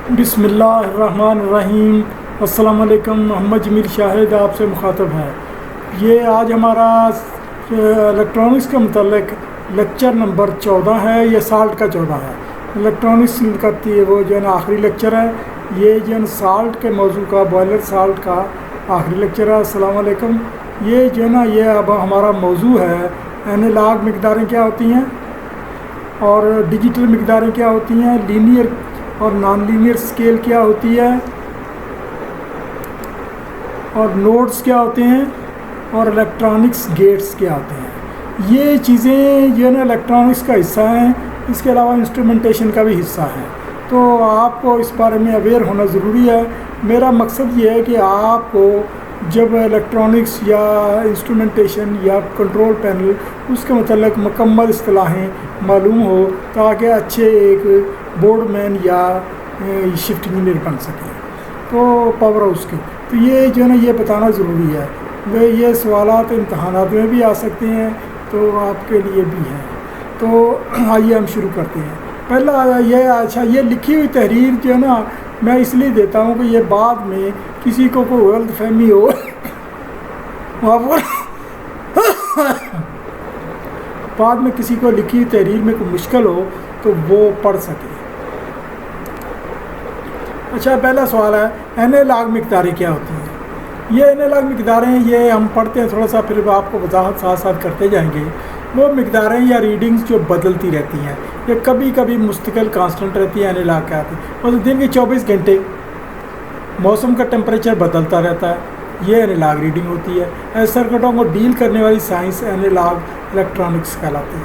बिस्मिल्लाहिर्रहमानिर्रहीम। अस्सलाम वालेकुम। मोहम्मद जमील शाहिद आपसे मुखातब है। ये आज हमारा इलेक्ट्रॉनिक्स के मतलब लेक्चर नंबर 14 है। ये साल्ट का 14 है। इलेक्ट्रॉनिक्स करती है वो जो है ना आखिरी लेक्चर है। ये जो है साल्ट के मौजू का बॉयलर साल्ट का आखिरी लेक्चर है। अस्सलाम वालेकुम। ये जो है ना ये अब हमारा मौजू है एनालॉग मिकदारें क्या होती हैं और डिजिटल मिकदारें क्या होती हैं, लीनियर और नॉन लीनियर स्केल क्या होती है और नोड्स क्या होते हैं और इलेक्ट्रॉनिक्स गेट्स क्या होते हैं। ये चीज़ें जो है ना इलेक्ट्रॉनिक्स का हिस्सा हैं। इसके अलावा इंस्ट्रूमेंटेशन का भी हिस्सा है, तो आपको इस बारे में अवेयर होना ज़रूरी है। मेरा मकसद ये है कि आपको जब इलेक्ट्रॉनिक्स या इंस्ट्रूमेंटेशन या कंट्रोल पैनल उसके मतलब मुकम्मल इस्तिलाहें मालूम हो ताकि अच्छे एक बोर्डमैन या शिफ्ट इंजीनियर बन सके। तो पावर हाउस के तो ये जो है ना ये बताना ज़रूरी है। वे ये सवालात इम्तहानात में भी आ सकते हैं, तो आपके लिए भी हैं। तो आइए हम शुरू करते हैं। पहला ये अच्छा ये लिखी हुई तहरीर जो है ना मैं इसलिए देता हूँ कि ये बाद में किसी को कोई गलतफहमी हो बाद में किसी को लिखी हुई तहरीर में कोई मुश्किल हो तो वो पढ़ सके। अच्छा, पहला सवाल है एनालॉग मिकदारें क्या होती हैं। ये एनालॉग मिकदारें ये हम पढ़ते हैं थोड़ा सा, फिर आपको वजाहत साथ साथ करते जाएंगे। वो मिकदारें या रीडिंग्स जो बदलती रहती हैं, ये कभी कभी मुस्तकिल कांस्टेंट रहती है। एनालॉग क्या होती है, मतलब दिन के 24 घंटे मौसम का टेम्परेचर बदलता रहता है, ये एनालॉग रीडिंग होती है। ऐसे सर्किटों को डील करने वाली साइंस एनालॉग इलेक्ट्रॉनिक्स कहलाती है।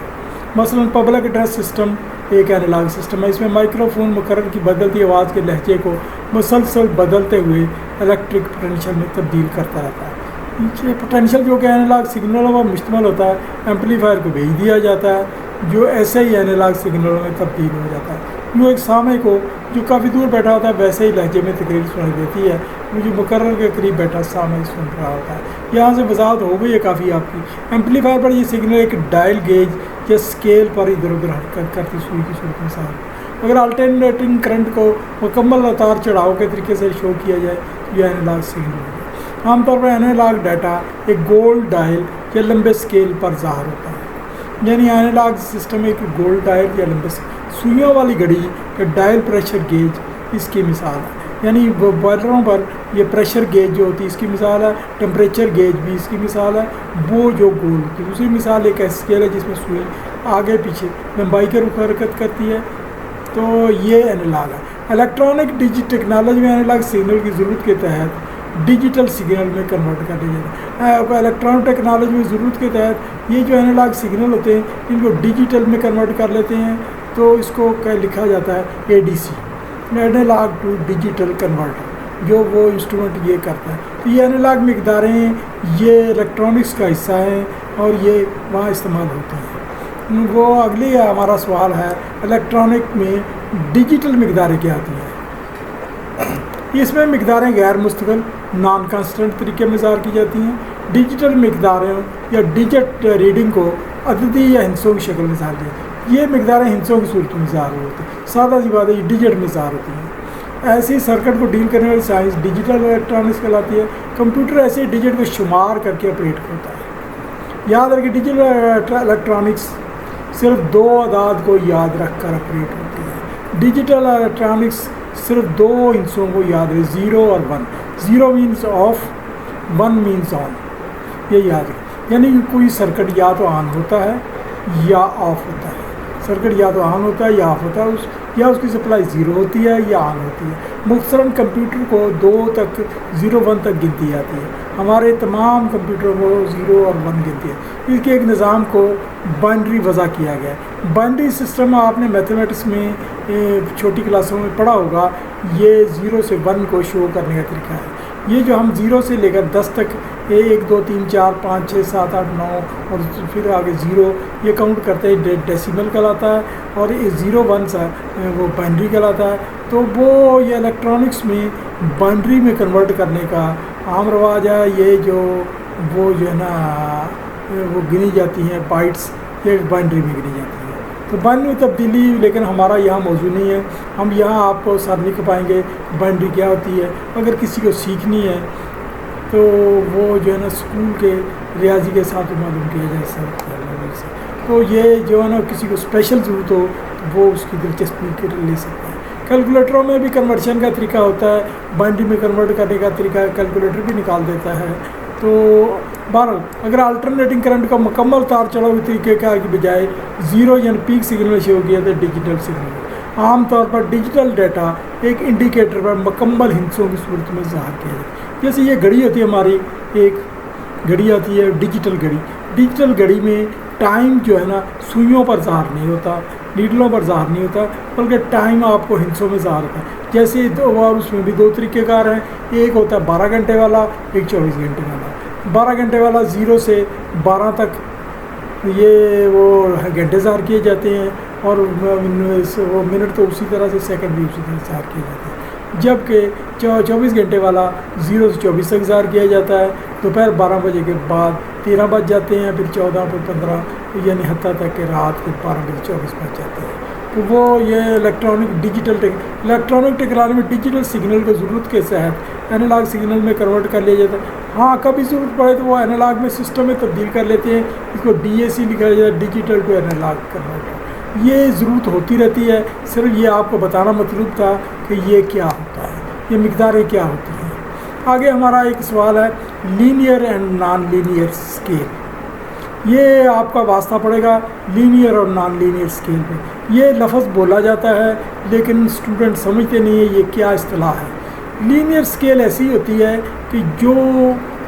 मसलन पब्लिक एड्रेस सिस्टम एक एनालॉग सिस्टम है। इसमें माइक्रोफोन मुकर्रर की बदलती आवाज़ के लहजे को मुसलसल बदलते हुए इलेक्ट्रिक पोटेंशियल में तब्दील करता रहता है। ये पोटेंशियल जो कि एनालॉग सिग्नलों पर मुश्तमिल होता है, एम्पलीफायर को भेज दिया जाता है जो ऐसे ही एनालॉग सिग्नलों में तब्दील हो जाता है। जो एक सामे को जो काफ़ी दूर बैठा होता है वैसे ही लहजे में तकरीर सुनाई देती है, जो मुकर्रर के करीब बैठा सामे सुन रहा होता है। यहाँ से वजाहत हो गई है काफ़ी आपकी। एम्पलीफायर पर ये सिग्नल एक डायल गेज या स्केल पर इधर उधर हरकत करती सुई की सूरत में साथ अगर अल्टरनेटिंग करंट को मुकम्मल उतार चढ़ाव के तरीके से शो किया जाए तो यह एनालॉग सिग्नल है। आमतौर पर एनालॉग डाटा एक गोल डायल या लंबे स्केल पर ज़ाहिर होता है। यानी एनालॉग सिस्टम एक गोल डायल या लंबे सुइयों वाली घड़ी या डायल प्रेशर गेज इसकी मिसाल है। यानी बॉयलरों पर ये प्रेशर गेज जो होती है इसकी मिसाल है, टेम्परेचर गेज भी इसकी मिसाल है। वो जो गोल होती है दूसरी मिसाल एक ऐसी स्केल है जिसमें सुई आगे पीछे लंबाई के रुख हरकत करती है। तो ये एनालॉग है। इलेक्ट्रॉनिक डिजिटल टेक्नोलॉजी में एनालॉग सिग्नल की ज़रूरत के तहत डिजिटल सिग्नल में कन्वर्ट कर दिया जाता है। इलेक्ट्रॉनिक टेक्नोलॉजी में ज़रूरत के तहत ये जो एनालॉग सिग्नल होते हैं इनको डिजिटल में कन्वर्ट कर लेते हैं, तो इसको क्या लिखा जाता है ADC, analog to digital converter, जो वो इंस्ट्रूमेंट ये करता है। तो ये एनालॉग मिकदारें ये इलेक्ट्रॉनिक्स का हिस्सा है और ये वहाँ इस्तेमाल होती हैं। वो अगली हमारा सवाल है इलेक्ट्रॉनिक में डिजिटल मिकदारें क्या होती हैं। इसमें मिकदारें गैर मुस्तकिल नॉन कांस्टेंट तरीके में ज़ाहिर की जाती हैं। डिजिटल मिकदारें या डिजिट रीडिंग को अददी या हिस्सों की शक्ल में ज़ाहिर किया। ये मिकदारें हिस्सों की सूरत में ज़ाहिर होती हैं। सादा सी बात है, ये डिजिट में ज़ाहिर होती हैं। ऐसी सर्किट को डील करने वाली साइंस डिजिटल इलेक्ट्रॉनिक्स कहलाती है। कंप्यूटर ऐसे डिजिट को शुमार करके ऑपरेट करता है। याद रखिए डिजिटल इलेक्ट्रॉनिक्स सिर्फ 2 अदाद को याद रख कर ऑपरेट होती है। डिजिटल इलेक्ट्रॉनिक्स सिर्फ 2 हिस्सों को याद रहे, 0 और 1। 0 मीन्स ऑफ, 1 मीन्स ऑन, ये याद रखें। यानी कोई सर्किट या तो ऑन होता है या ऑफ होता है। सर्किट या तो ऑन होता है या ऑफ होता है, या उसकी सप्लाई 0 होती है या ऑन होती है। मुख्तरन कंप्यूटर को 2 तक 0 1 तक गिनती जाती है। हमारे तमाम कंप्यूटरों को 0 और 1 गिनती है। इसके एक निज़ाम को बाइनरी वज़ा किया गया है। बाइनरी सिस्टम आपने मैथमेटिक्स में छोटी क्लासों में पढ़ा होगा। ये 0 से 1 को शो करने का तरीका है। ये जो हम 0 से लेकर 10 तक 1 2 3 4 5 6 7 8 9 और फिर आगे 0 ये काउंट करते हैं डेसिमल कहलाता है, और ये 0 1 सा वो बाइनरी कहलाता है। तो वो ये इलेक्ट्रॉनिक्स में बाइनरी में कन्वर्ट करने का आम रवाज है। ये जो वो जो है ना वो गिनी जाती हैं बाइट्स, ये बाइनरी में गिनी जाती है। तो बाइनरी तब्दीली लेकिन हमारा यहाँ मौजूद नहीं है। हम यहाँ आपको सर नहीं कर पाएंगे बाइनरी क्या होती है। अगर किसी को सीखनी है तो वो जो है ना स्कूल के रियाजी के साथ मालूम किया जाए सर। तो ये जो है ना किसी को स्पेशल ज़रूरत हो तो वो उसकी दिलचस्पी ले सकता है। कैलकुलेटरों में भी कन्वर्शन का तरीका होता है, बाइनरी में कन्वर्ट करने का तरीका कैलकुलेटर भी निकाल देता है। तो बहरहाल अगर अल्टरनेटिंग करंट का मुकम्मल तार चढ़ा हुए तरीके का की बजाय ज़ीरो यानी पीक सिग्नल शो किया था डिजिटल सिग्नल। आमतौर पर डिजिटल डाटा एक इंडिकेटर पर मुकम्मल हिस्सों की सूरत में ज़ाहिर किया जाता है। जैसे ये घड़ी होती है हमारी, एक घड़ी आती है डिजिटल घड़ी। डिजिटल घड़ी में टाइम जो है ना सुइयों पर ज़ाहिर नहीं होता, नीडलों पर ज़ाहिर नहीं होता, बल्कि टाइम आपको हिस्सों में ज़ाहिर होता है। जैसे दो, और उसमें भी दो तरीक़ेकार हैं, एक होता है 12 घंटे वाला, एक 24 घंटे वाला। 12 घंटे वाला 0 से 12 तक ये वो घंटे ज़ाहिर किए जाते हैं, और वो मिनट तो उसी तरह से, सेकंड भी उसी तरह से ज़ाहिर किए जाते हैं। जबकि 24 घंटे वाला 0 से 24 तक ज़ाहिर किया जाता है। दोपहर 12 बजे के बाद 13 बज जाते हैं, फिर 14, फिर 15, यानी हत्ता तक के रात के 12 बजे 24 बज जाते हैं। तो वो ये इलेक्ट्रॉनिक टेक्नोलॉजी में डिजिटल सिग्नल को ज़रूरत के तहत एनालॉग सिग्नल में कन्वर्ट कर लिया जाता है। हाँ, कभी ज़रूरत पड़े तो वो एनालॉग में सिस्टम में तब्दील कर लेते हैं, इसको DAC लिखा जाता है, डिजिटल टू एनालॉग कन्वर्टर। ये ज़रूरत होती रहती है। सिर्फ ये आपको बताना मतलब था कि ये क्या होता है, ये मिकदारें क्या होती हैं। आगे हमारा एक सवाल है linear and non linear scale. ये आपका वास्ता पड़ेगा लीनियर और नॉन लीनियर स्केल पे। ये लफ्ज़ बोला जाता है लेकिन स्टूडेंट समझते नहीं है ये क्या इस्तिलाह है। लीनियर स्केल ऐसी होती है कि जो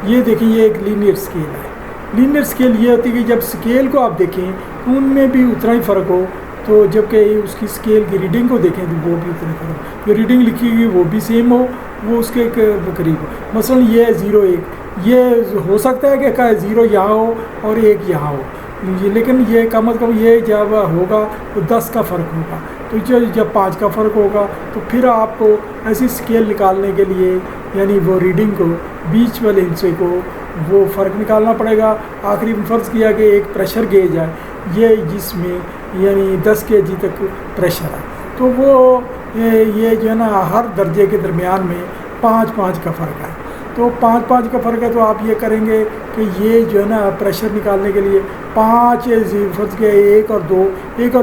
ये देखें, ये एक लीनियर स्केल है। लीनियर स्केल ये होती है कि जब स्केल को आप देखें तो उनमें भी उतना ही फ़र्क हो, तो जबकि उसकी स्केल की रीडिंग को देखें तो वो भी उतना ही फ़र्क हो, जो रीडिंग लिखी हुई वो भी सेम हो, वो उसके करीब हो। मसलन ये है 0, 1, ये हो सकता है कि 0 यहाँ हो और 1 यहाँ हो, लेकिन ये कम अज़ कम ये जब होगा तो 10 का फ़र्क होगा। तो जब 5 का फ़र्क होगा तो फिर आपको ऐसी स्केल निकालने के लिए यानी वो रीडिंग को, बीच वाले हिस्से को, वो फ़र्क निकालना पड़ेगा। आखिरी में फ़र्ज़ किया कि एक प्रेशर गेज है ये जिसमें यानी 10 kg तक प्रेशर है, तो वो ये जो है ना हर दर्जे के दरमियान में 5-5 का फ़र्क है। तो 5-5 का फ़र्क है, तो आप ये करेंगे कि ये जो है ना प्रेशर निकालने के लिए 5 फ़र्ज़ के 1 और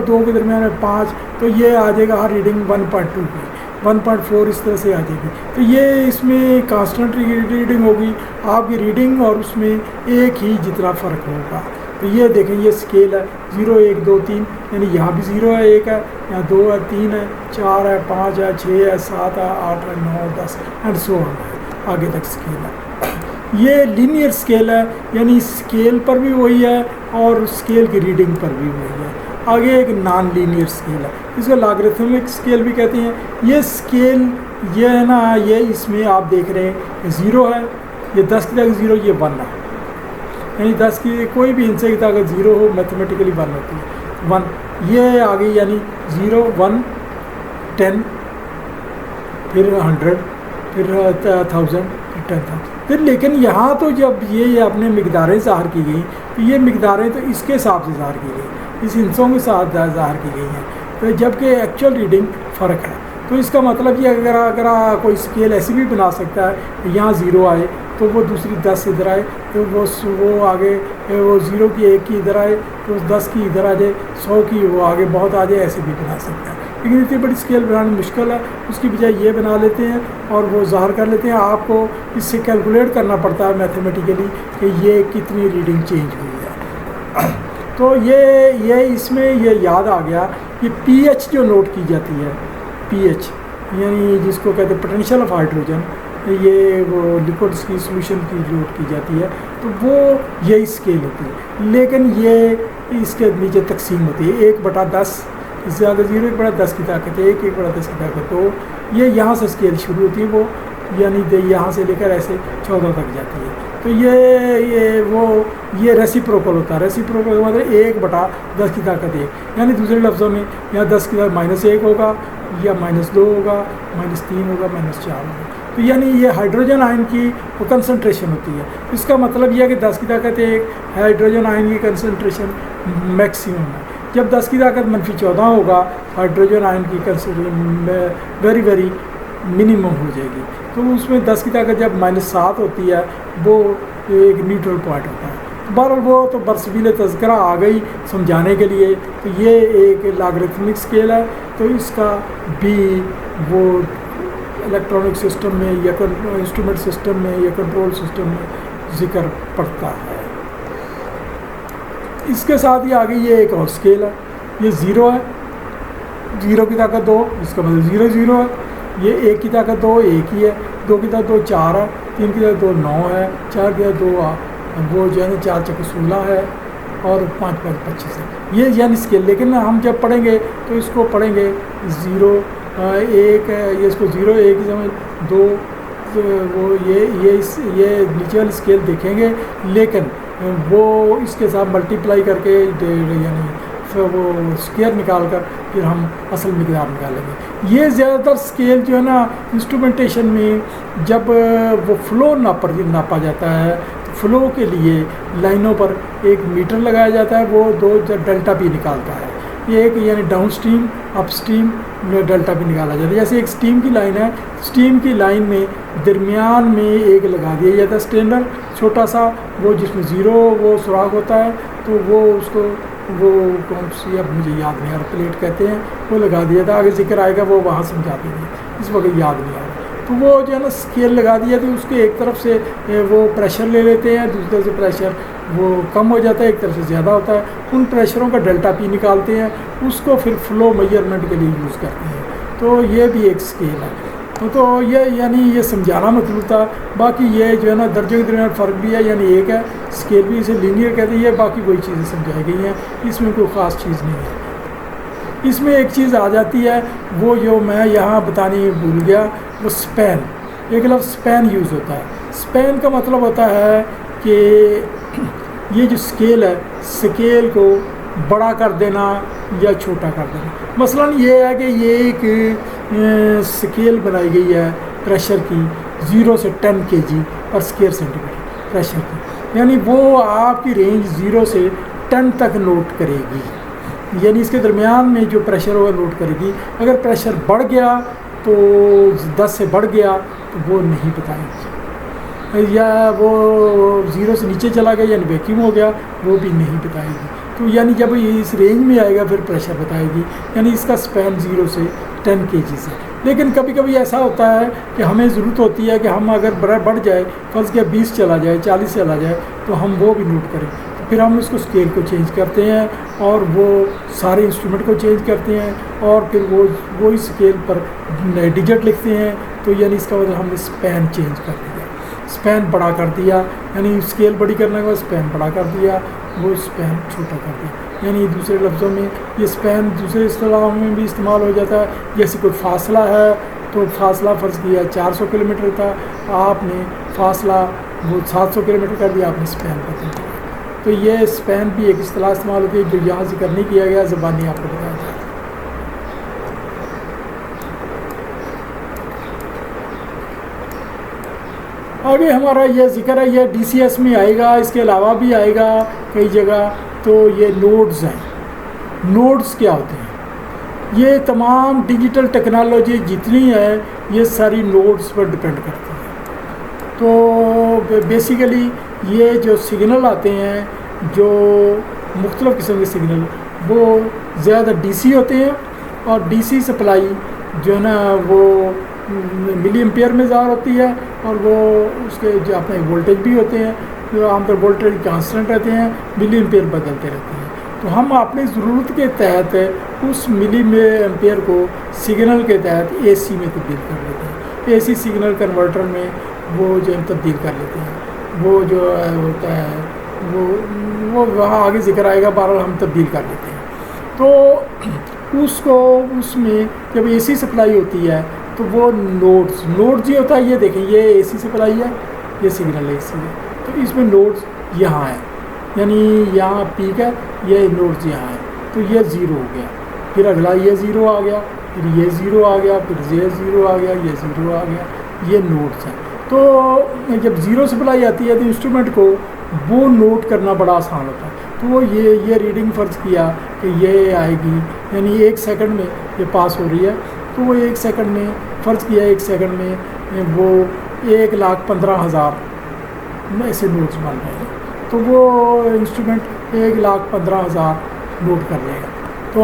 2 के दरमियान में 5, तो ये आ जाएगा हर रीडिंग 1.2 की, 1.4 इस तरह से आ जाएगी। तो ये इसमें कांस्टेंट रीडिंग होगी आपकी रीडिंग और उसमें एक ही जितना फ़र्क होगा। तो ये देखें, ये स्केल है 0, 1, 2, 3, यानी यहाँ भी 0 है, 1 है, यहाँ 2 है, 3 है, 4 है, 5 है, 6 है, 7 है, 8 है, 9, 10 एंड सो ऑन है, आगे तक स्केल है। ये लीनियर स्केल है, यानी स्केल पर भी वही है और स्केल की रीडिंग पर भी वही है। आगे एक नॉन लीनियर स्केल है, इसको लॉगरिथमिक स्केल भी कहते हैं। ये स्केल ये है ना, ये इसमें आप देख रहे हैं 0 है, ये 10 की ताकत 0, ये 1 है, यानी 10 की कोई भी हिस्से की ताकत 0 हो मैथमेटिकली 1 होती है, 1। ये आ गई यानी 0, 1, 10, फिर 100, फिर 1000, फिर 10,000। फिर लेकिन यहाँ तो जब ये अपने मिकदारें ज़ाहिर की गई तो ये मिकदारें तो इसके हिसाब से ज़ाहिर की गई, इस हिस्सों के साथ ज़ाहिर की गई हैं, तो जबकि एक्चुअल रीडिंग फ़र्क है। तो इसका मतलब ये अगर कोई स्केल ऐसी भी बना सकता है यहाँ 0 आए तो वो दूसरी 10 इधर आए, तो वो आगे वो 0 की 1 की इधर आए तो 10 की इधर आ जाए, 100 की वो आगे बहुत आ जाए, ऐसे भी बना सकता है। लेकिन इतनी बड़ी स्केल बनाना मुश्किल है, उसकी बजाय ये बना लेते हैं और वो ज़ाहिर कर लेते हैं। आपको इससे कैलकुलेट करना पड़ता है मैथमेटिकली कि ये कितनी रीडिंग चेंज हुई है। तो ये इसमें ये याद आ गया, ये pH जो नोट की जाती है, pH यानी जिसको कहते हैं पोटेंशियल ऑफ हाइड्रोजन, ये वो लिक्विड्स की सोल्यूशन की नोट की जाती है, तो वो यही स्केल होती है। लेकिन ये इसके नीचे तकसीम होती है 1/10, इससे आगे 0, 1/10 की ताकत है, 1, 1/10 की ताकत। तो ये यहाँ से स्केल शुरू होती है, वो यानी यहाँ से लेकर ऐसे 14 तक जाती है। तो ये रेसिप्रोकल होता है। रेसिप्रोकल मतलब 1/10 की ताकत 1, यानी दूसरे लफ्ज़ों में यहाँ 10 की ताकत -1 होगा या -2 होगा, -3 होगा, -4 होगा। तो यानी ये हाइड्रोजन आयन की वो कंसंट्रेशन होती है। इसका मतलब यह है कि 10 की ताकत 1 हाइड्रोजन आयन की कंसंट्रेशन मैक्सिमम है। जब 10 की ताकत -14 होगा, हाइड्रोजन आयन की कंसंट्रेशन वेरी वेरी मिनिमम हो जाएगी। तो उसमें 10 की ताकत जब -7 होती है वो एक न्यूट्रल पॉइंट होता है। बहरहाल वो तो बरसबील तज़किरा आ गई समझाने के लिए। तो ये एक लॉगरिथमिक स्केल है, तो इसका भी वो इलेक्ट्रॉनिक सिस्टम में या इंस्ट्रूमेंट सिस्टम में या कंट्रोल सिस्टम में जिक्र पड़ता है। इसके साथ ही आगे ये एक और स्केल है, ये 0 है, 0 की ताकत 2, इसका मतलब 0 0 है। ये 1 की ताकत 2, 1 ही है। 2 की ताकत 2 4 है। 3 की ताकत 2 9 है। 4 की ताकत 2 वो जो है ना 4 चक्कर 16 है और 5 5 25 है। ये यानी स्केल, लेकिन हम जब पढ़ेंगे तो इसको पढ़ेंगे 0 1 है, ये इसको 0 1 ही समझ 2 वो ये नीचे वाली स्केल देखेंगे, लेकिन वो इसके साथ मल्टीप्लाई करके यानी फिर वो स्क्वायर निकाल कर फिर हम असल मिक़दार निकालेंगे। ये ज़्यादातर स्केल जो है ना इंस्ट्रूमेंटेशन में जब वो फ्लो नापा जाता है, तो फ्लो के लिए लाइनों पर एक मीटर लगाया जाता है, वो 2 डेल्टा पी निकालता है। ये एक यानी down stream up stream delta P निकाला जाता है। जैसे एक स्टीम की लाइन है, स्टीम की लाइन में दरमियान में एक लगा दिया जाता है स्टैंडर छोटा सा, वो जिसमें 0 वो सुराख होता है, तो वो उसको वो कौन सी अब मुझे याद नहीं आ रहा, प्लेट कहते हैं, वो लगा दिया था। आगे जिक्र आएगा वो वहाँ समझा देंगे, इस वक्त याद नहीं आ रहा। तो वो जो है ना स्केल लगा दिया, तो उसके एक तरफ से वो प्रेशर ले लेते हैं, दूसरी तरफ से प्रेशर वो कम हो जाता है, एक तरफ से ज़्यादा होता है। उन प्रेशरों का डेल्टा पी निकालते हैं, उसको फिर फ्लो मेजरमेंट के लिए यूज़ करते हैं। तो ये भी एक स्केल है। तो ये यानी ये समझाना मतलब था। बाकी ये जो है ना दर्जों के दरमियान फ़र्क भी है, यानी एक है स्केल भी, इसे लीनियर कहते हैं। बाकी वही चीज़ें समझाई गई हैं, इसमें कोई ख़ास चीज़ नहीं है। इसमें एक चीज़ आ जाती है, वो जो मैं यहाँ बताने भूल गया, वो स्पैन। एक लफ्ज़ स्पैन यूज़ होता है। स्पैन का मतलब होता है कि ये जो स्केल है, स्केल को बड़ा कर देना या छोटा कर देना। मसलन ये है कि ये एक स्केल बनाई गई है प्रेशर की 0 से 10 kg पर स्क्वायर सेंटीमीटर प्रेशर की, यानी वो आपकी रेंज 0 से 10 तक नोट करेगी, यानी इसके दरमियान में जो प्रेशर होगा नोट करेगी। अगर प्रेशर बढ़ गया तो 10 से बढ़ गया तो वो नहीं बताएगी, या वो 0 से नीचे चला गया यानी वैक्यूम हो गया, वो भी नहीं बताएगी। तो यानी जब इस रेंज में आएगा फिर प्रेशर बताएगी, यानी इसका स्पैन 0 से 10 kg से। लेकिन कभी कभी ऐसा होता है कि हमें ज़रूरत होती है कि हम अगर बढ़ जाए, फर्ज किया 20 चला जाए, 40 चला जाए, तो हम वो भी नोट करें। तो फिर हम उसको स्केल को चेंज करते हैं और वो सारे इंस्ट्रूमेंट को चेंज करते हैं और फिर वो इस स्केल पर डिजिट लिखते हैं। तो यानी इसका मतलब हमने स्पैन चेंज कर दिया, स्पैन बड़ा कर दिया, यानी स्केल बड़ी करने के बाद स्पैन बड़ा कर दिया, वो स्पैन छोटा कर दिया। यानी दूसरे लफ्ज़ों में ये स्पैन दूसरे इस्तेलाहों में भी इस्तेमाल हो जाता है। जैसे कोई फासला है, तो फासला फ़र्ज़ किया 400 किलोमीटर था, आपने फासला वो 700 किलोमीटर कर दिया, आपने स्पैन बदल दिया। तो ये स्पैन भी एक इस्तेलाह इस्तेमाल होती है जो यहाँ जिक्र नहीं किया गया, ज़बानी आपको बताया जाए। आगे हमारा ये जिक्र है, ये DCS में आएगा, इसके अलावा भी आएगा कई जगह। तो ये नोड्स हैं। नोड्स क्या होते हैं? ये तमाम डिजिटल टेक्नोलॉजी जितनी है ये सारी नोड्स पर डिपेंड करती है। तो बेसिकली ये जो सिग्नल आते हैं, जो मुख्तलिफ़ किस्म के सिग्नल, वो ज़्यादा DC होते हैं और DC सप्लाई जो है ना वो मिली एम्पियर में ज़ाहिर होती है, और वो उसके जो अपने वोल्टेज भी होते हैं जो आमतौर वोल्टेज कांस्टेंट रहते हैं, मिली एम्पियर बदलते रहते हैं। तो हम अपनी ज़रूरत के तहत उस मिली एम्पियर को सिग्नल के तहत AC में तब्दील कर लेते हैं। AC सिग्नल कन्वर्टर में वो जो तब्दील कर लेते हैं, वो जो होता है वो वहाँ आगे जिक्र आएगा, बहरहाल हम तब्दील कर लेते हैं। तो उसको उसमें जब AC सप्लाई होती है तो वो नोड्स ये होता है, ये देखें ये AC सप्लाई है, ये सिग्नल AC है। तो इसमें नोड्स यहाँ है, यानी यहाँ पीक है, ये नोड्स यहाँ है, तो ये 0 हो गया, फिर अगला ये 0 आ गया, फिर ये 0 आ गया, फिर ये 0 आ गया, ये 0 आ गया, ये नोड्स हैं। तो जब 0 सप्लाई आती है तो इंस्ट्रूमेंट को वो नोट करना बड़ा आसान होता है। तो वो ये रीडिंग फ़र्ज़ किया कि ये आएगी, यानी 1 सेकंड में ये पास हो रही है, तो वो 1 सेकंड में फ़र्ज़ किया 1 सेकंड में वो 1,15,000 ऐसे नोट्स बन रहे हैं। तो वो इंस्ट्रूमेंट 1,15,000 नोट कर लेगा। तो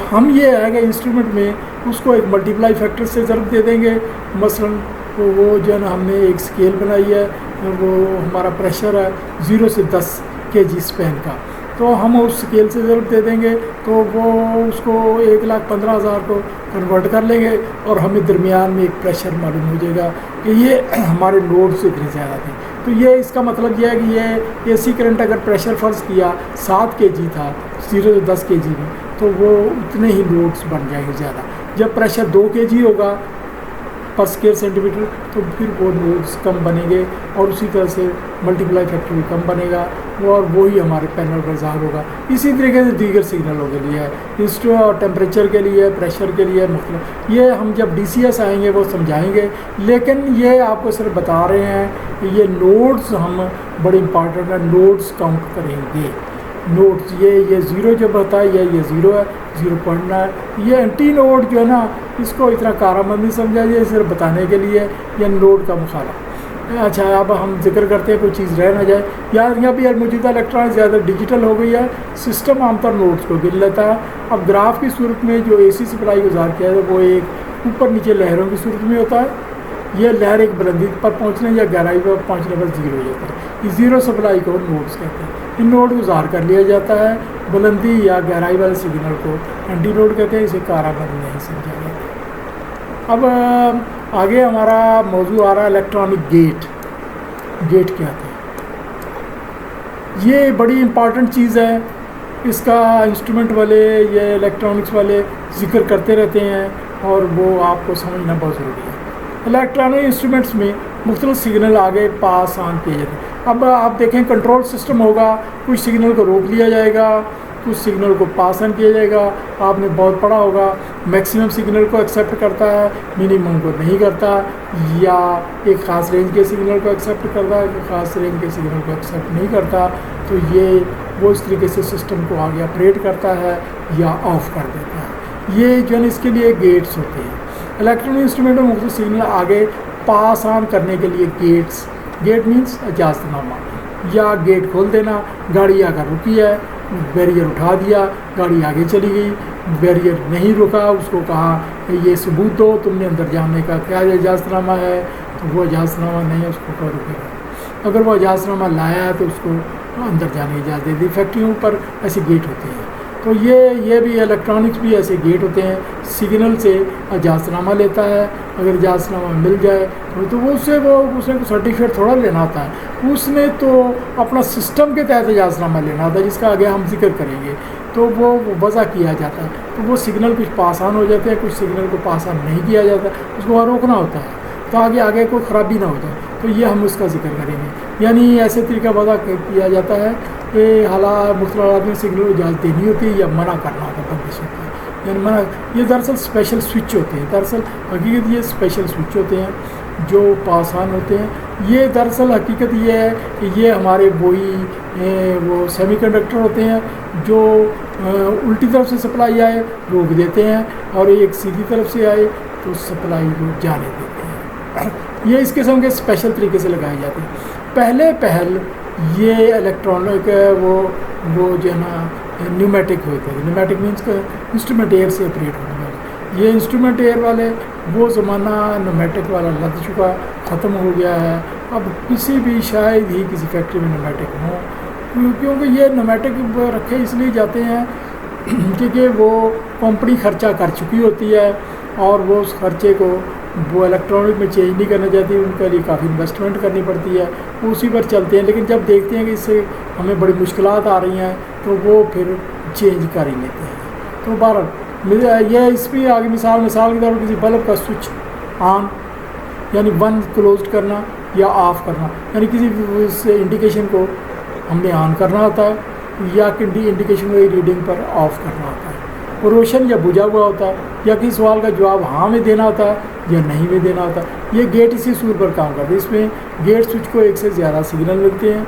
हम ये है कि इंस्ट्रूमेंट में उसको एक मल्टीप्लाई फैक्टर से ज़रूर दे देंगे। मसलन तो वो जो है ना, हमने एक स्केल बनाई है, वो हमारा प्रेशर है 0 से 10 kg स्पैन का, तो हम उस स्केल से ज़रूर दे देंगे, तो वो उसको 1,15,000 को कन्वर्ट कर लेंगे और हमें दरमियान में एक प्रेशर मालूम हो जाएगा कि ये हमारे लोड से इतने ज़्यादा थे। तो ये इसका मतलब यह है कि ये एसी करंट अगर प्रेशर फ़र्ज़ किया 7 kg था 0 से 10 kg में, तो वो उतने ही लोड्स बन जाएंगे ज़्यादा। जब प्रेशर 2 kg होगा पर स्क्वायर सेंटीमीटर, तो फिर वो नोड्स कम बनेंगे और उसी तरह से मल्टीप्लाई फैक्टर भी कम बनेगा, और वही हमारे पैनल पर ज़ाहिर होगा। इसी तरीके से दीगर सिग्नलों के लिए है, टेम्परेचर के लिए, प्रेशर के लिए, मतलब ये हम जब DCS आएंगे वो समझाएंगे, लेकिन ये आपको सिर्फ बता रहे हैं कि ये नोड्स हम बड़े इंपॉर्टेंट है, नोड्स काउंट करेंगे। नोड्स ये 0 जब होता है ये 0 है, 0.9। ये एंटी नोड जो है ना, इसको इतना कारआमद नहीं समझा जाए, सिर्फ बताने के लिए यह नोड का मुखाला। अच्छा, अब हम जिक्र करते हैं कोई चीज़ रह ना जाए। यहाँ भी यार मौजूदा इलेक्ट्रॉनिक ज़्यादा डिजिटल हो गई है, सिस्टम आमतौर नोड्स को गिन लेता है। अब ग्राफ की सूरत में जो AC सप्लाई गुजार किया है, वो एक ऊपर नीचे लहरों की सूरत में होता है। यह लहर एक बुलंदी पर पहुँचने या गहराई पर पहुँचने पर 0 हो जाता है। इस 0 सप्लाई को नोड्स कहते हैं। इन नोड को ज़ाहिर कर लिया जाता है, बुलंदी या गहराई वाले सिग्नल को एंटी नोड कहते हैं। इसे कारआमद नहीं समझा जाता। अब आगे हमारा मौजू आ रहा है इलेक्ट्रॉनिक गेट। गेट क्या होते हैं? ये बड़ी इम्पॉर्टेंट चीज़ है, इसका इंस्ट्रूमेंट वाले ये इलेक्ट्रॉनिक्स वाले जिक्र करते रहते हैं और वो आपको समझना बहुत ज़रूरी है। इलेक्ट्रॉनिक इंस्ट्रूमेंट्स में मुख्तलिफ सिग्नल आगे पास ऑन किए जाते हैं। अब आप देखें कंट्रोल सिस्टम होगा, कुछ सिग्नल को रोक लिया जाएगा, कुछ सिग्नल को पास ऑन किया जाएगा। आपने बहुत पढ़ा होगा, मैक्सिमम सिग्नल को एक्सेप्ट करता है, मिनिमम को नहीं करता, या एक ख़ास रेंज के सिग्नल को एक्सेप्ट करता है, एक ख़ास रेंज के सिग्नल को एक्सेप्ट नहीं करता। तो ये वो इस तरीके से सिस्टम को आगे ऑपरेट करता है या ऑफ कर देता है। ये जो है इसके लिए गेट्स होते हैं। इलेक्ट्रॉनिक इंस्ट्रूमेंट में मुख्तलिफ सिग्नल आगे पास ऑन करने के लिए गेट्स, गेट मीन्स इजाज़तनामा, या गेट खोल देना। गाड़ी आकर रुकी है, बैरियर उठा दिया, गाड़ी आगे चली गई, बैरियर नहीं रुका, उसको कहा ये सबूत दो तुमने अंदर जाने का क्या इजाज़तनामा है, तो वो इजाज़तनामा नहीं है, उसको कौन रुकेगा। अगर वो इजाज़तनामा लाया है तो उसको अंदर जाने की इजाज़त दे दी। फैक्ट्रियों पर ऐसे गेट होते हैं। तो ये भी इलेक्ट्रॉनिक्स भी ऐसे गेट होते हैं, सिग्नल से इजाज़तनामा लेता है। अगर इजाज़तनामा मिल जाए तो वो उससे सर्टिफिकेट थोड़ा लेना होता है, उसने तो अपना सिस्टम के तहत इजाज़तनामा लेना होता है, जिसका आगे हम जिक्र करेंगे। तो वो वज़ा किया जाता है। तो वो सिग्नल कुछ पास ऑन हो जाते हैं, कुछ सिग्नल को पास ऑन नहीं किया जाता, उसको वहाँ रोकना होता है ताकि आगे कोई ख़राबी ना हो जाए। तो ये हम उसका जिक्र करेंगे। यानी ऐसे तरीका वज़ा किया जाता है कि हालात मुख्तलिफ में सिग्नल को इजाज़त देनी होती है या मना करना होता है, बंदिश होता है, यानी मना। ये दरअसल स्पेशल स्विच होते हैं, दरअसल हकीकत ये स्पेशल स्विच होते हैं जो पास ऑन होते हैं। ये दरअसल हकीकत ये है कि ये हमारे वो सेमीकंडक्टर होते हैं जो उल्टी तरफ से सप्लाई आए रोक देते हैं, और एक सीधी तरफ से आए तो सप्लाई को जाने देते हैं। ये इस किस्म के स्पेशल तरीके से लगाए जाते हैं। पहल ये इलेक्ट्रॉनिक वो जो है ना न्यूमेटिक होते हैं। न्यूमेटिक मीन्स इंस्ट्रूमेंट एयर से ऑपरेट होने वाले। ये इंस्ट्रूमेंट एयर वाले वो ज़माना न्यूमेटिक वाला लग चुका, ख़त्म हो गया है। अब किसी भी शायद ही किसी फैक्ट्री में न्यूमेटिक हो, क्योंकि ये न्यूमेटिक रखे इसलिए जाते हैं क्योंकि वो कंपनी खर्चा कर चुकी होती है और वो उस खर्चे को वो इलेक्ट्रॉनिक में चेंज नहीं करना चाहती, उनके लिए काफ़ी इन्वेस्टमेंट करनी पड़ती है, वो उसी पर चलते हैं। लेकिन जब देखते हैं कि इससे हमें बड़ी मुश्किलात आ रही हैं तो वो फिर चेंज कर ही लेते हैं। तो बहरहाल ये इसमें आगे मिसाल के तौर पर किसी बल्ब का स्विच ऑन यानी बंद क्लोज करना या ऑफ़ करना, यानी किसी इंडिकेशन को हमने ऑन करना होता है या इंडिकेशन को रीडिंग पर ऑफ़ करना होता है। वो रोशन या बुझा हुआ होता है, या किसी सवाल का जवाब हाँ में देना होता है या नहीं में देना होता है। ये गेट इसी सूर पर काम करते हैं। इसमें गेट स्विच को एक से ज़्यादा सिग्नल मिलते हैं।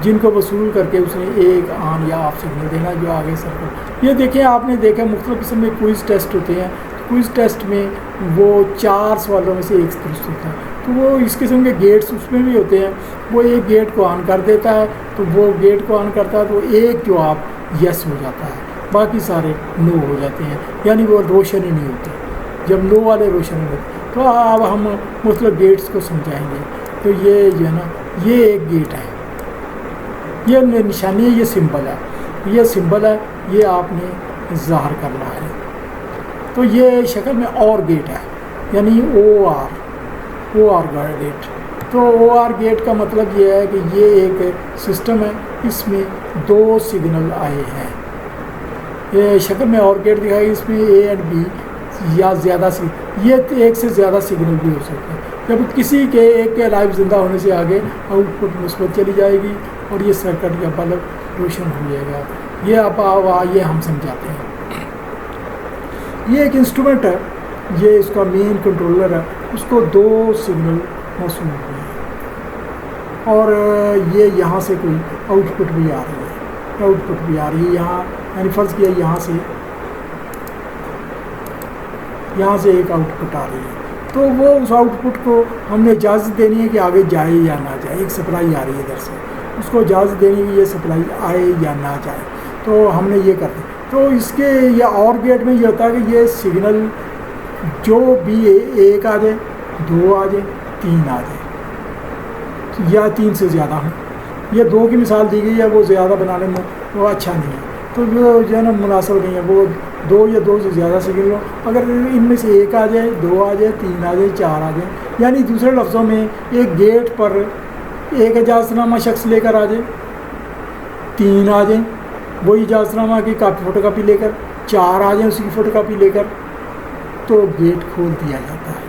जिनको वसूल करके उसने एक ऑन या ऑफ सिग्नल देना जो आगे सर्कल। ये देखिए, आपने देखा मुख्तलिफ किस्म में क्विज़ टेस्ट होते हैं। क्विज़ टेस्ट में वो 4 सवालों में से एक दुरुस्त होता है, तो वो इस किस्म के गेट्स उसमें भी होते हैं। वो एक गेट को ऑन कर देता है, तो वो गेट को ऑन करता है तो एक जवाब यस हो जाता है, बाकी सारे नो हो जाते हैं, यानी वो रोशन ही नहीं होते। जब नो वाले रोशन नहीं होते तो अब हम मुख्तलिफ गेट्स को समझाएंगे। तो ये जो है ना, ये एक गेट है, ये निशानी है, ये सिंबल है, ये सिंबल है, ये आपने ज़ाहिर करना है। तो ये शक्ल में और गेट है, यानी ओ आर गेट। तो ओ आर गेट का मतलब ये है कि ये एक सिस्टम है, इसमें 2 सिग्नल आए हैं। ये शक्ल में और गेट दिखाई, इसमें ए एंड बी या ज़्यादा सी, ये एक से ज़्यादा सिग्नल भी हो सकते हैं। जब किसी के एक के लाइव ज़िंदा होने से आगे आउटपुट मुस्बत चली जाएगी और ये सर्किट या बल्ब रोशन हो जाएगा। ये अब ये हम समझाते हैं। ये एक इंस्ट्रूमेंट है, ये इसका मेन कंट्रोलर है, उसको 2 सिग्नल मौसूल हुए हैं और ये यहाँ से कोई आउटपुट भी आ रही है, यहाँ, यानी फ़र्ज़ किया यहाँ से एक आउटपुट आ रही है। तो वो उस आउटपुट को हमने इजाज़त देनी है कि आगे जाए या ना जाए। एक सप्लाई आ रही है इधर से, उसको इजाज़त देनी है कि ये सप्लाई आए या ना जाए, तो हमने ये कर दिया। तो इसके ये और गेट में ये होता है कि ये सिग्नल जो भी 1 आ जाए, 2 आ जाए, 3 आ जाए या 3 से ज़्यादा हो। ये 2 की मिसाल दी गई है, वो ज़्यादा बनाने में वो अच्छा नहीं है, तो वो जो है ना मुनासिब नहीं है। वो 2 या 2 से ज़्यादा सिग्नल हो, अगर इनमें से 1 आ जाए, 2 आ जाए, 3 आ जाए, 4 आ जाए, यानी दूसरे लफ्ज़ों में एक गेट पर एक इजाज़तनामा शख्स लेकर आ जाए, 3 आ जाए वही इजाज़तनामा की फ़ोटोकॉपी लेकर, 4 आ जाए उसकी फ़ोटोकॉपी लेकर, तो गेट खोल दिया जाता है।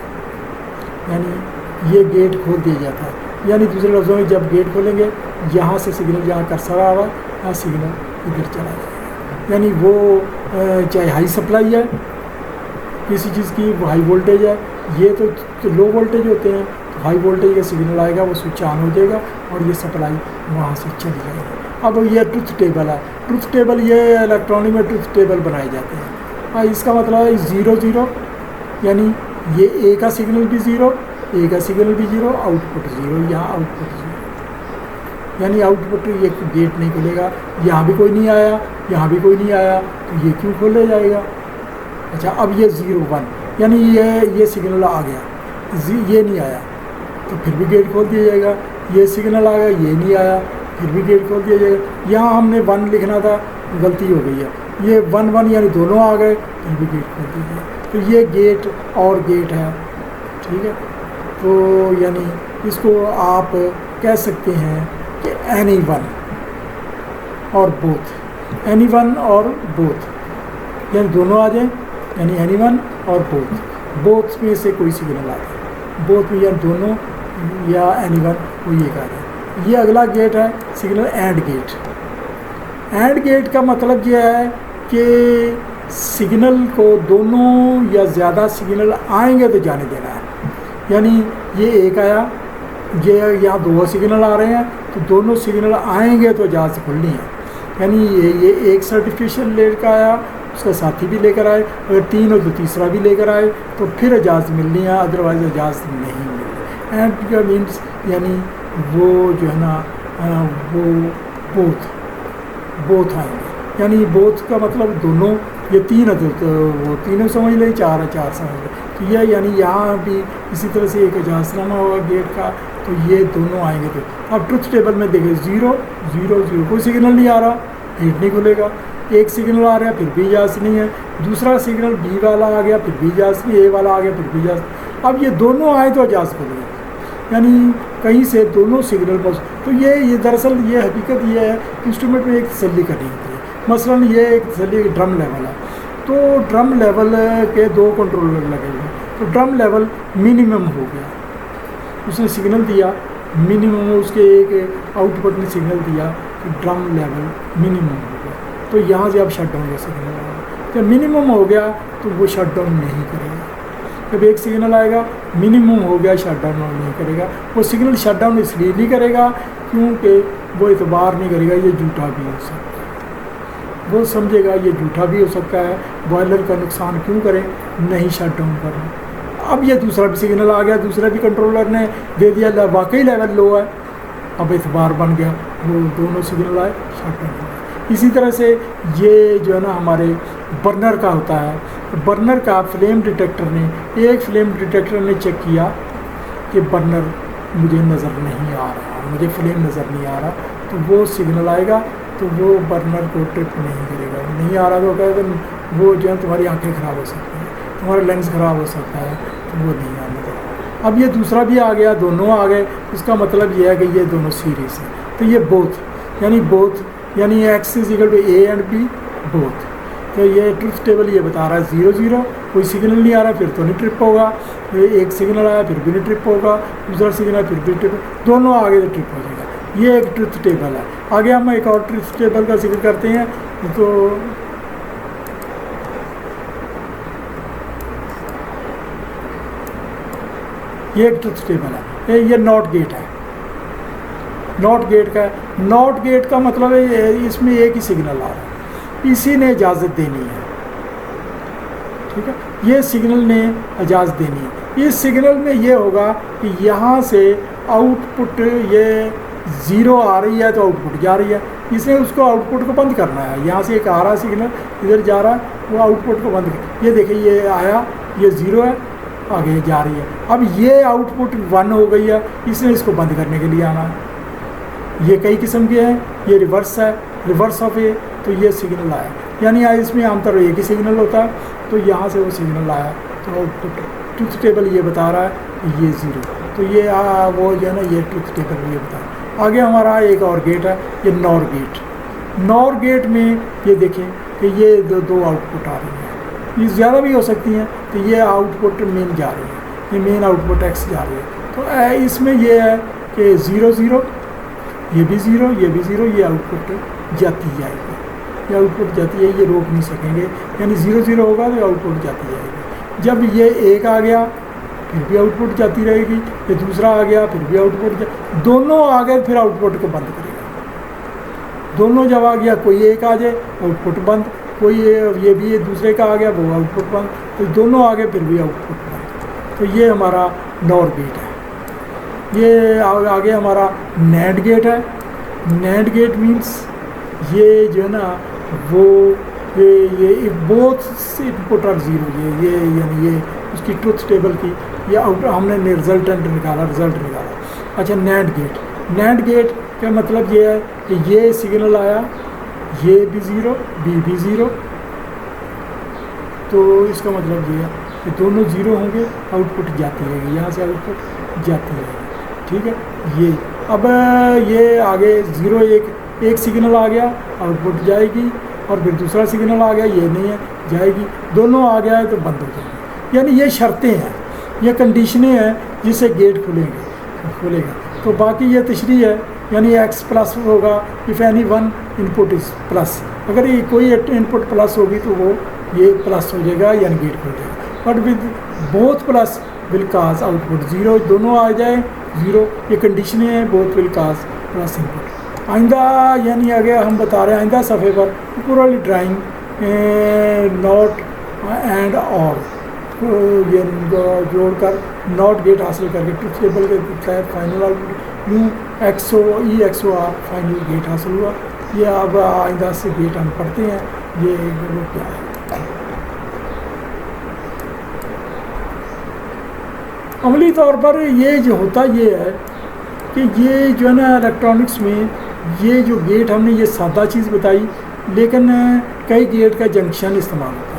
यानी ये गेट खोल दिया जाता है, यानी दूसरे लफ्ज़ों में जब गेट खोलेंगे, यहाँ से सिग्नल जहाँ कर्सर आ रहा है, यहाँ सिग्नल इधर चला जाएगा। यानी वो चाहे हाई सप्लाई है किसी चीज़ की, वो हाई वोल्टेज है, ये तो लो वोल्टेज होते हैं, तो हाई वोल्टेज का सिग्नल आएगा, वो स्विच ऑन हो जाएगा और ये सप्लाई वहाँ से चली जाएगी। अब ये ट्रुथ टेबल है। ट्रुथ टेबल, ये इलेक्ट्रॉनिक में ट्रुथ टेबल बनाए जाते हैं। इसका मतलब है 0 0, यानी ये ए का सिग्नल भी 0, ए का सिग्नल भी 0, आउटपुट 0, यहाँ आउटपुट 0, यानी आउटपुट ये गेट नहीं खुलेगा। यहाँ भी कोई नहीं आया, यहाँ भी कोई नहीं आया, तो ये क्यों खोला जाएगा? अच्छा, अब ये 0 1, यानी ये सिग्नल आ गया, ये नहीं आया, तो फिर भी गेट खोल दिया जाएगा। ये सिग्नल आ गया, ये नहीं आया, फिर भी गेट खोल दिया जाएगा। यहाँ हमने 1 लिखना था, गलती हो गई है, ये 1 1 यानी दोनों आ गए, फिर भी गेट खोल दिया जाएगा। तो ये गेट और गेट है, ठीक है। तो यानी इसको आप कह सकते हैं कि anyone और both, anyone और both, यानी दोनों आ जाए, यानी anyone और both में से कोई सिग्नल आ जाए, both में या दोनों या anyone कोई एक आ जाए। ये अगला गेट है signal and gate. And gate का मतलब ये है कि सिग्नल को दोनों या ज़्यादा सिग्नल आएंगे तो जाने देना है। यानी ये एक आया, ये यहाँ 2 सिग्नल आ रहे हैं, तो दोनों सिग्नल आएंगे तो इजाज़त खुलनी है। यानी ये एक सर्टिफिकेशन लेकर आया, उसका साथी भी लेकर आए, अगर 3 हो तो तीसरा भी लेकर आए, तो फिर इजाज़त मिलनी है, अदरवाइज़ इजाज़त नहीं मिलनी। एंड का मीन्स यानी वो जो है ना वो बोथ आएंगे, यानी बोथ का मतलब दोनों। ये 3 है तो वो तीनों समझ लें, 4 है 4 समझ लें। तो ये यानी यहाँ भी इसी तरह से एक इजाज़तनामा होगा गेट का, तो ये दोनों आएंगे। तो अब ट्रुथ टेबल में देखें 0 0 0, कोई सिग्नल नहीं आ रहा, गेट नहीं खुलेगा। एक सिग्नल आ रहा है, फिर भी इजाज़त नहीं है। दूसरा सिग्नल बी वाला आ गया, फिर भी इजाज़त नहीं, ए वाला आ गया, फिर भी इजाज़त। अब ये दोनों आए तो इजाज़त खुलेगी, यानी कहीं से दोनों सिग्नल बस। तो ये दरअसल ये हकीकत ये है, इंस्ट्रूमेंट में एक तसल्ली करनी होती है। मसलन ये एक तसल्ली ड्रम लेवल है, तो ड्रम लेवल के 2 कंट्रोलर लगे हुए हैं, तो ड्रम लेवल मिनिमम हो गया, उसने सिग्नल दिया मिनिमम, उसके एक आउटपुट ने सिग्नल दिया कि ड्रम लेवल मिनिमम हो गया, तो यहाँ से अब शट डाउन का सिग्नल आएगा। जब मिनिमम हो गया तो वो शट डाउन नहीं करेगा। जब एक सिग्नल आएगा मिनिमम हो गया, शट डाउन नहीं करेगा। वो सिग्नल शट डाउन इसलिए नहीं करेगा क्योंकि वो एतबार नहीं करेगा ये झूठा भी हो सकता है, वो समझेगा ये झूठा भी हो सकता है, बॉयलर का नुकसान क्यों करें, नहीं शट डाउन करना। अब ये दूसरा भी सिग्नल आ गया, दूसरा भी कंट्रोलर ने दे दिया, वाकई लेवल लो है, अब एतबार बन गया, वो दोनों सिग्नल आए, शट डाउन। इसी तरह से ये जो है ना हमारे बर्नर का होता है, बर्नर का फ्लेम डिटेक्टर ने, एक फ्लेम डिटेक्टर ने चेक किया कि बर्नर मुझे नज़र नहीं आ रहा, मुझे फ्लेम नज़र नहीं आ रहा, तो वो सिग्नल आएगा, तो वो बर्नर को ट्रिप नहीं करेगा, नहीं आ रहा तो कहेगा वो जो है तुम्हारी आंखें ख़राब हो सकती हैं, तुम्हारा लेंस ख़राब हो सकता है, तो वो नहीं आने देगा। अब ये दूसरा भी आ गया, दोनों आ गए, उसका मतलब ये है कि ये दोनों सीरीज़ हैं, तो ये बोथ यानी X is equal to A and B both. तो ये ट्रुथ टेबल ये बता रहा है 0 0, कोई सिग्नल नहीं आ रहा फिर तो नहीं ट्रिप होगा, एक सिग्नल आया फिर भी नहीं ट्रिप होगा, दूसरा सिग्नल फिर भी ट्रिप, दोनों आगे तो ट्रिप हो जाएगा। ये एक ट्रुथ टेबल है। आगे हम एक और ट्रुथ टेबल का जिक्र करते हैं। तो ये एक ट्रुथ टेबल है, ये नॉट गेट है, नॉट गेट का मतलब है इसमें एक ही सिग्नल आ रहा है, इसी ने इजाज़त देनी है, ठीक है, ये सिग्नल ने इजाज़त देनी है। इस सिग्नल में ये होगा कि यहाँ से आउटपुट ये 0 आ रही है तो आउटपुट जा रही है, इसने उसको आउटपुट को बंद करना है। यहाँ से एक आ रहा सिग्नल इधर जा रहा है, वो आउटपुट को बंद कर, ये देखिए ये आया, ये 0 है, आगे जा रही है। अब ये आउटपुट 1 हो गई है, इसने इसको बंद करने के लिए आना है। ये कई किस्म के हैं, ये रिवर्स है, रिवर्स ऑफ ए, तो ये सिग्नल आया, यानी इसमें आमतौर एक ही सिग्नल होता है, तो यहाँ से वो सिग्नल आया, तो आउटपुट ट्रुथ टेबल ये बता रहा है ये 0, तो ये वो जो है ना ये ट्रुथ टेबल ये बता रहा है। आगे हमारा एक और गेट है, ये नॉर गेट में ये देखें कि ये दो आउटपुट आ रही हैं, ये ज़्यादा भी हो सकती हैं, तो ये आउटपुट मेन जा रही है, ये मेन आउटपुट एक्स जा रही है, तो इसमें ये है कि 0 0, ये भी 0, ये भी 0, ये आउटपुट जाती जाएगी, ये आउटपुट जाती है, ये रोक नहीं सकेंगे, यानी 0 0 होगा तो आउटपुट जाती जाएगी। जब ये एक आ गया फिर भी आउटपुट जाती रहेगी, ये दूसरा आ गया फिर भी आउटपुट, दोनों आ गए फिर आउटपुट को बंद करेगा। दोनों जब आ गया, कोई एक आ जाए आउटपुट बंद, कोई ये भी दूसरे का आ गया वो आउटपुट बंद, तो दोनों आ गए फिर भी आउटपुट बंद। तो ये हमारा नॉर गेट है। ये आगे हमारा नैंड गेट है। नैंड गेट मीन्स ये जो है ना वो ये बोथ इनपुट और 0, ये यानी ये उसकी ट्रुथ टेबल की ये आउट हमने रिजल्ट निकाला। अच्छा, नैंड गेट का मतलब ये है कि ये सिग्नल आया, ये भी 0, बी भी 0, तो इसका मतलब ये है कि दोनों 0 होंगे, आउटपुट जाती रहेगी, यहाँ से आउटपुट जाती रहेगी, ठीक है। ये अब ये आगे 0 1 सिग्नल आ गया, आउटपुट जाएगी, और फिर दूसरा सिग्नल आ गया, ये नहीं है, जाएगी, दोनों आ गया है तो बंद हो जाएगी। यानी ये शर्तें हैं, ये कंडीशनें हैं जिससे गेट खुलेगा। तो बाकी ये तशरीह है, यानी x प्लस होगा if any one input is plus, अगर ये कोई इनपुट प्लस होगी तो वो ये प्लस हो जाएगा, यानी गेट खुल जाएगा। But with both plus will cause output 0, दोनों आ जाए 0, ये कंडीशनें हैं, both will cause plus input. आइंदा यानी आगे हम बता रहे हैं आइंदा सफ़े पर पूरा ड्राइंग नॉट एंड और ये जोड़कर नॉट गेट हासिल करके ट्रुथ टेबल के तहत final output EXOR final gate हासिल हुआ। ये अब आइंदा से गेट हम पढ़ते हैं, ये वो क्या है। अमली तौर पर ये जो होता ये है कि ये जो है ना इलेक्ट्रॉनिक्स में ये जो गेट हमने ये सादा चीज़ बताई, लेकिन कई गेट का जंक्शन इस्तेमाल होता है।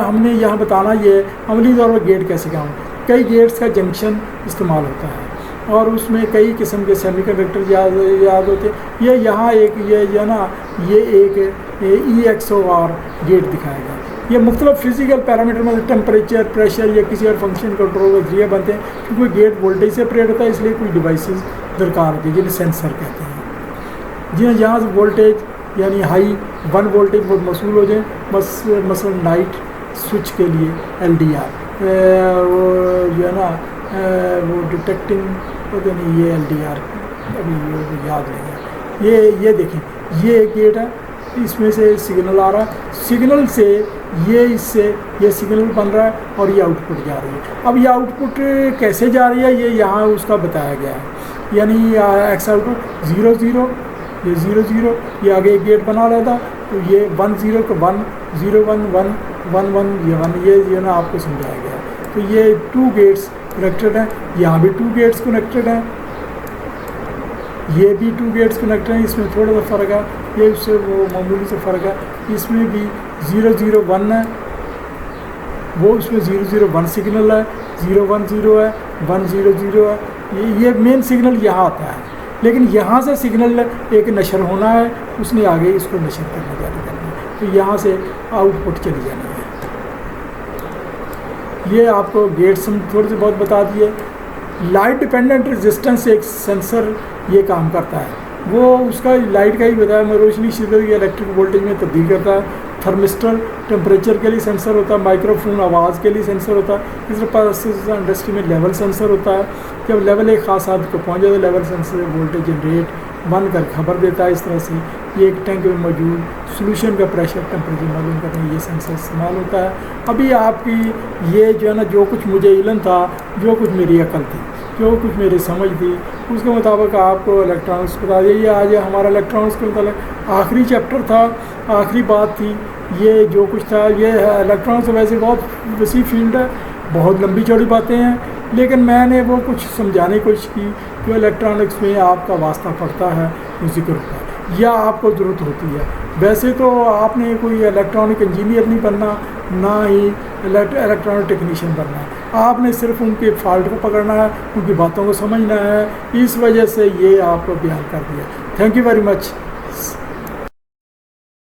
हमने यहाँ बताना ये अमली तौर पर गेट कैसे काम, कई गेट्स का जंक्शन इस्तेमाल होता है और उसमें कई किस्म के सेमीकंडक्टर याद होते हैं। ये यहाँ एक ये जो है ना ये एक EXOR गेट दिखाएगा। ये मुख्तलिफ फिजिकल पैरामीटर मतलब टेम्परेचर, प्रेशर या किसी और फंक्शन कंट्रोल के जरिए बनते हैं, क्योंकि गेट वोल्टेज से ऑपरेट होता है, इसलिए कोई डिवाइसेस दरकार होती है जिन्हें सेंसर कहते हैं। जिन्हें जहाँ से वोल्टेज यानी हाई 1 वोल्टेज वो मसूल हो जाए, बस मसलन नाइट स्विच के लिए LDR वो जो है ना वो डिटेक्टिंग पता नहीं ये LDR अभी ये याद नहीं है। ये देखें, ये एक गेट है, इसमें से सिग्नल आ रहा है, सिग्नल से इससे ये सिग्नल बन रहा है और ये आउटपुट जा रही है। अब ये आउटपुट कैसे जा रही है ये यहाँ उसका बताया गया है, यानी एक्स आउटपुट 0 0, ये 0 0, ये आगे एक गेट बना रहा था, तो ये 1 0 को 1 0 1 1 1 1 ये 1, ये ना आपको समझाया गया है। तो ये 2 गेट्स कनेक्टेड हैं, यहाँ भी 2 गेट्स कनेक्टेड हैं, ये भी 2 गेट्स कनेक्टेड हैं, इसमें थोड़ा सा फ़र्क है, ये उससे वो मामूली से फ़र्क है। इसमें भी 0 0 1 है, वो उसमें 0 0 1 सिग्नल है, 0 1 0 है, 1 0 0 है, ये मेन सिग्नल यहाँ आता है। लेकिन यहाँ से सिग्नल एक नशर होना है, उसने आगे इसको नशर करना जारी करना है, तो यहाँ से आउटपुट चली जानी है। ये आपको गेट्स हम थोड़े से बहुत बता दिए। लाइट डिपेंडेंट रेजिस्टेंस एक सेंसर ये काम करता है, वो उसका लाइट का ही बताया, मैं रोशनी शिदत या इलेक्ट्रिक वोल्टेज में तब्दील करता है। थर्मिस्टर टेम्परेचर के लिए सेंसर होता है, माइक्रोफोन आवाज़ के लिए सेंसर होता है। इस तरह इंडस्ट्री में लेवल सेंसर होता है, जब लेवल एक ख़ास हद को पहुँच जाए तो लेवल सेंसर वोल्टेज जनरेट बन कर खबर देता है। इस तरह से ये एक टैंक में मौजूद सोल्यूशन का प्रेशर टेम्परेचर मालूम करने ये सेंसर इस्तेमाल होता है। अभी आपकी ये जो है ना, जो कुछ मुझे इल्म था, जो कुछ मेरी अकल थी, जो कुछ मेरी समझ थी, उसके मुताबिक आपको इलेक्ट्रॉनिक्स बता दिया। ये आज हमारा इलेक्ट्रॉनिक्स के मतलब आखिरी चैप्टर था, आखिरी बात थी। ये जो कुछ था, ये इलेक्ट्रॉनिक्स वैसे बहुत वसी फील्ड है, बहुत लंबी चौड़ी बातें हैं, लेकिन मैंने वो कुछ समझाने की कोशिश की जो इलेक्ट्रॉनिक्स में आपका वास्ता पड़ता है, जिक्र होता है या आपको ज़रूरत होती है। वैसे तो आपने कोई इलेक्ट्रॉनिक इंजीनियर नहीं बनना, ना ही इलेक्ट्रॉनिक टेक्नीशियन बनना है, आपने सिर्फ उनके फॉल्ट को पकड़ना है, उनकी बातों को समझना है। इस वजह से ये आपको बयान कर दिया। Thank you very much.